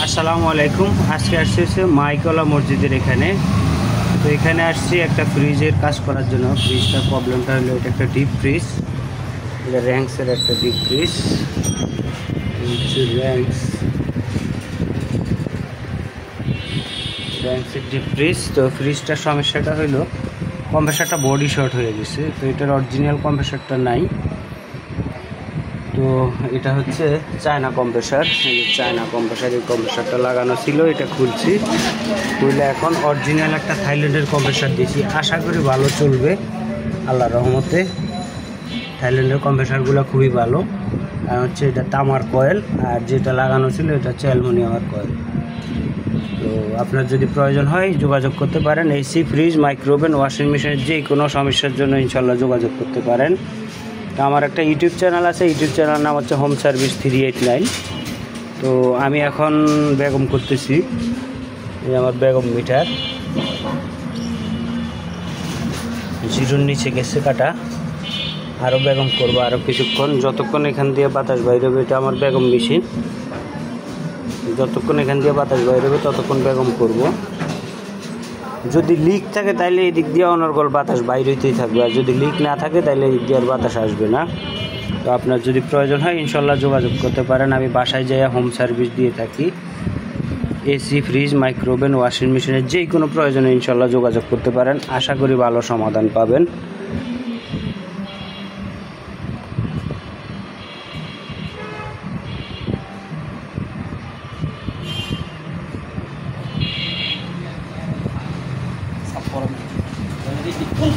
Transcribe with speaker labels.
Speaker 1: আসসালামু আলাইকুম। আজকে আসছি হচ্ছে মাইকলা মসজিদের এখানে। তো এখানে আসছি একটা ফ্রিজের কাজ করার জন্য। ফ্রিজটার প্রবলেমটা হলো এটা একটা ডিপ ফ্রিজ, এটা র্যাঙ্কসের একটা ডিপ ফ্রিজ, র্যাঙ্কসের ডিপ ফ্রিজ। তো ফ্রিজটার সমস্যাটা হলো কম্প্রেসারটা বডি শর্ট হয়ে গেছে। তো এটার অরিজিনাল কম্প্রেসারটা নাই। তো এটা হচ্ছে চায়না কম্প্রেসার, এই যে চায়না কম্প্রেসার। এই কম্প্রেসারটা লাগানো ছিল, এটা খুলছি, খুলে এখন অরিজিনাল একটা থাইল্যান্ডের কম্প্রেসার দিয়েছি। আশা করি ভালো চলবে আল্লাহর রহমতে। থাইল্যান্ডের কম্প্রেসারগুলো খুবই ভালো। আর হচ্ছে এটা তামার কয়েল, আর যেটা লাগানো ছিল এটা হচ্ছে অ্যালুমিনিয়ামের কয়েল। তো আপনার যদি প্রয়োজন হয় যোগাযোগ করতে পারেন। এসি, ফ্রিজ, মাইক্রোওভেন, ওয়াশিং মেশিনের যে কোনো সমস্যার জন্য ইনশাল্লাহ যোগাযোগ করতে পারেন। তো আমার একটা ইউটিউব চ্যানেল আছে, ইউটিউব চ্যানেল নাম হচ্ছে হোম সার্ভিস 389। তো আমি এখন বেগম করতেছি, এই আমার বেগম মিটার 0-র নিচে গেছে কাটা। আরও বেগম করবো আরও কিছুক্ষণ, যতক্ষণ এখান দিয়ে বাতাস বাইরে হবে। এটা আমার বেগম মেশিন, যতক্ষণ এখান দিয়ে বাতাস বাইরে হবে ততক্ষণ বেগম করব। যদি লিক থাকে তাহলে এই দিক দিয়ে অনর্গল বাতাস বাইরে হইতেই থাকবে, আর যদি লিক না থাকে তাহলে এই দিক দিয়ে আর বাতাস আসবে না। তো আপনার যদি প্রয়োজন হয় ইনশাল্লাহ যোগাযোগ করতে পারেন। আমি বাসায় যাইয়া হোম সার্ভিস দিয়ে থাকি। এসি, ফ্রিজ, মাইক্রোওভেন, ওয়াশিং মেশিনের যে কোনো প্রয়োজনে ইনশাল্লাহ যোগাযোগ করতে পারেন। আশা করি ভালো সমাধান পাবেন।
Speaker 2: কোন